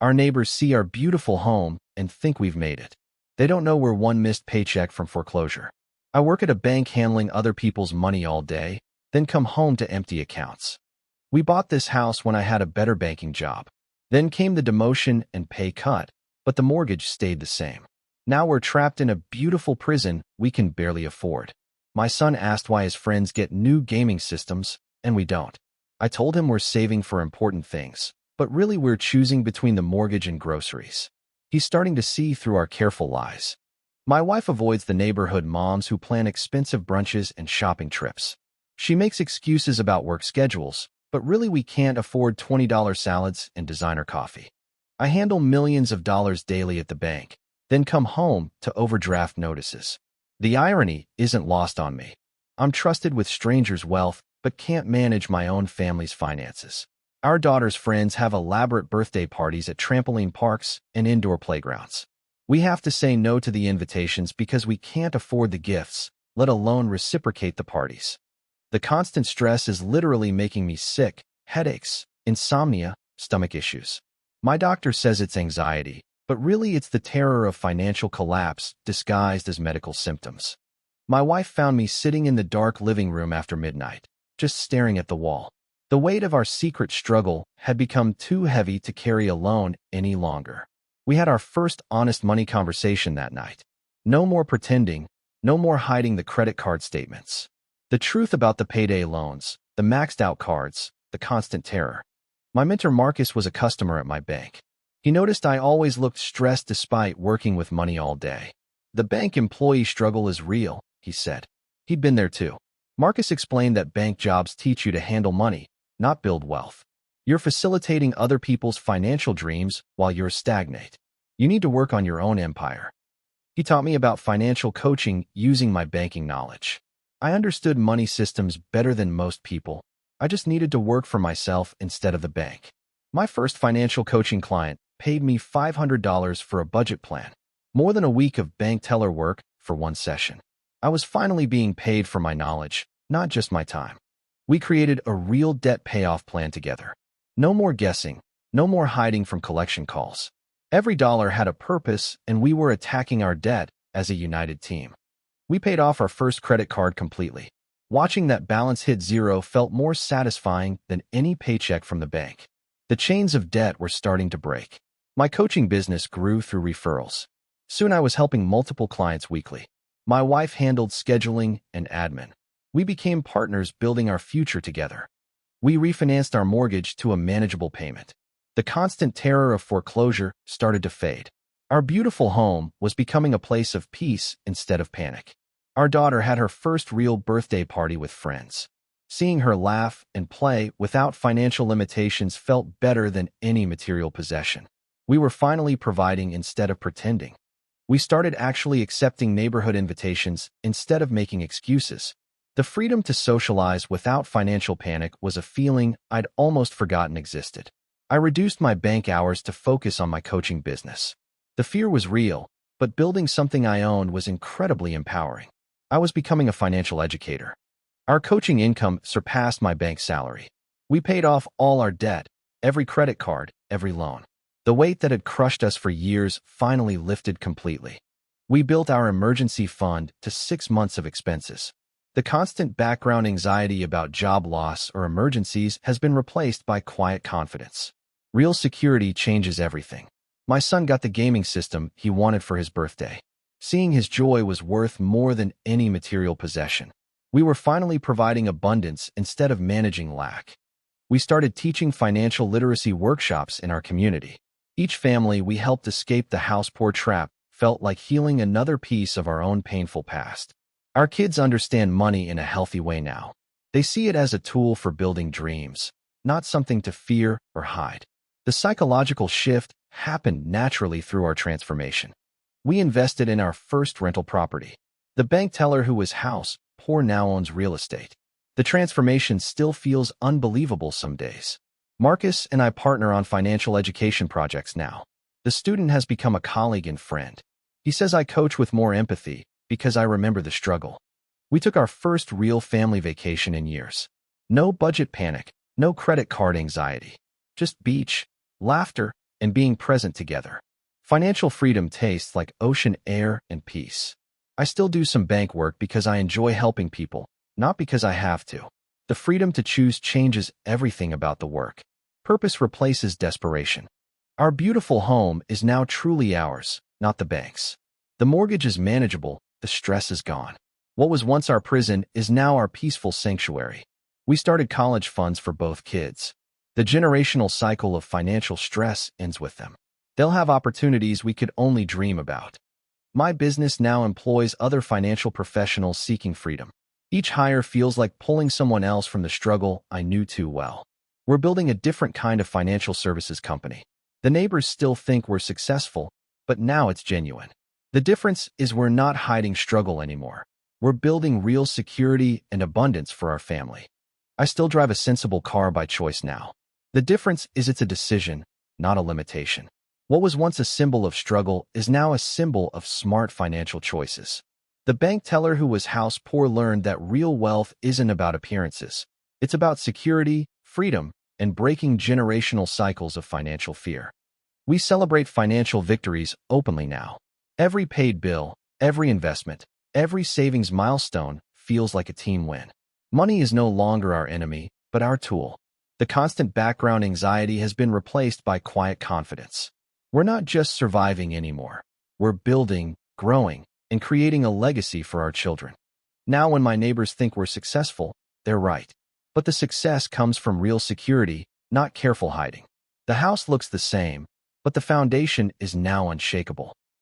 Our neighbors see our beautiful home and think we've made it. They don't know we're one missed paycheck from foreclosure. I work at a bank handling other people's money all day, then come home to empty accounts. We bought this house when I had a better banking job. Then came the demotion and pay cut, but the mortgage stayed the same. Now we're trapped in a beautiful prison we can barely afford. My son asked why his friends get new gaming systems, and we don't. I told him we're saving for important things, but really we're choosing between the mortgage and groceries. He's starting to see through our careful lies. My wife avoids the neighborhood moms who plan expensive brunches and shopping trips. She makes excuses about work schedules, but really we can't afford $20 salads and designer coffee. I handle millions of dollars daily at the bank, then come home to overdraft notices. The irony isn't lost on me. I'm trusted with strangers' wealth, but can't manage my own family's finances. Our daughter's friends have elaborate birthday parties at trampoline parks and indoor playgrounds. We have to say no to the invitations because we can't afford the gifts, let alone reciprocate the parties. The constant stress is literally making me sick, headaches, insomnia, stomach issues. My doctor says it's anxiety, but really it's the terror of financial collapse disguised as medical symptoms. My wife found me sitting in the dark living room after midnight, just staring at the wall. The weight of our secret struggle had become too heavy to carry alone any longer. We had our first honest money conversation that night. No more pretending, no more hiding the credit card statements. The truth about the payday loans, the maxed out cards, the constant terror. My mentor Marcus was a customer at my bank. He noticed I always looked stressed despite working with money all day. The bank employee struggle is real, he said. He'd been there too. Marcus explained that bank jobs teach you to handle money, not build wealth. You're facilitating other people's financial dreams while you're stagnant. You need to work on your own empire. He taught me about financial coaching using my banking knowledge. I understood money systems better than most people. I just needed to work for myself instead of the bank. My first financial coaching client paid me $500 for a budget plan, more than a week of bank teller work for one session. I was finally being paid for my knowledge, not just my time. We created a real debt payoff plan together. No more guessing, no more hiding from collection calls. Every dollar had a purpose, and we were attacking our debt as a united team. We paid off our first credit card completely. Watching that balance hit zero felt more satisfying than any paycheck from the bank. The chains of debt were starting to break. My coaching business grew through referrals. Soon I was helping multiple clients weekly. My wife handled scheduling and admin. We became partners building our future together. We refinanced our mortgage to a manageable payment. The constant terror of foreclosure started to fade. Our beautiful home was becoming a place of peace instead of panic. Our daughter had her first real birthday party with friends. Seeing her laugh and play without financial limitations felt better than any material possession. We were finally providing instead of pretending. We started actually accepting neighborhood invitations instead of making excuses. The freedom to socialize without financial panic was a feeling I'd almost forgotten existed. I reduced my bank hours to focus on my coaching business. The fear was real, but building something I owned was incredibly empowering. I was becoming a financial educator. Our coaching income surpassed my bank salary. We paid off all our debt, every credit card, every loan. The weight that had crushed us for years finally lifted completely. We built our emergency fund to 6 months of expenses. The constant background anxiety about job loss or emergencies has been replaced by quiet confidence. Real security changes everything. My son got the gaming system he wanted for his birthday. Seeing his joy was worth more than any material possession. We were finally providing abundance instead of managing lack. We started teaching financial literacy workshops in our community. Each family we helped escape the house poor trap felt like healing another piece of our own painful past. Our kids understand money in a healthy way now. They see it as a tool for building dreams, not something to fear or hide. The psychological shift happened naturally through our transformation. We invested in our first rental property. The bank teller who was house poor now owns real estate. The transformation still feels unbelievable some days. Marcus and I partner on financial education projects now. The student has become a colleague and friend. He says I coach with more empathy because I remember the struggle. We took our first real family vacation in years. No budget panic, no credit card anxiety. Just beach, laughter, and being present together. Financial freedom tastes like ocean air and peace. I still do some bank work because I enjoy helping people, not because I have to. The freedom to choose changes everything about the work. Purpose replaces desperation. Our beautiful home is now truly ours, not the bank's. The mortgage is manageable, the stress is gone. What was once our prison is now our peaceful sanctuary. We started college funds for both kids. The generational cycle of financial stress ends with them. They'll have opportunities we could only dream about. My business now employs other financial professionals seeking freedom. Each hire feels like pulling someone else from the struggle I knew too well. We're building a different kind of financial services company. The neighbors still think we're successful, but now it's genuine. The difference is we're not hiding struggle anymore. We're building real security and abundance for our family. I still drive a sensible car by choice now. The difference is it's a decision, not a limitation. What was once a symbol of struggle is now a symbol of smart financial choices. The bank teller who was house poor learned that real wealth isn't about appearances. It's about security, freedom, and breaking generational cycles of financial fear. We celebrate financial victories openly now. Every paid bill, every investment, every savings milestone feels like a team win. Money is no longer our enemy, but our tool. The constant background anxiety has been replaced by quiet confidence. We're not just surviving anymore. We're building, growing, and creating a legacy for our children. Now when my neighbors think we're successful, they're right. But the success comes from real security, not careful hiding. The house looks the same, but the foundation is now unshakable.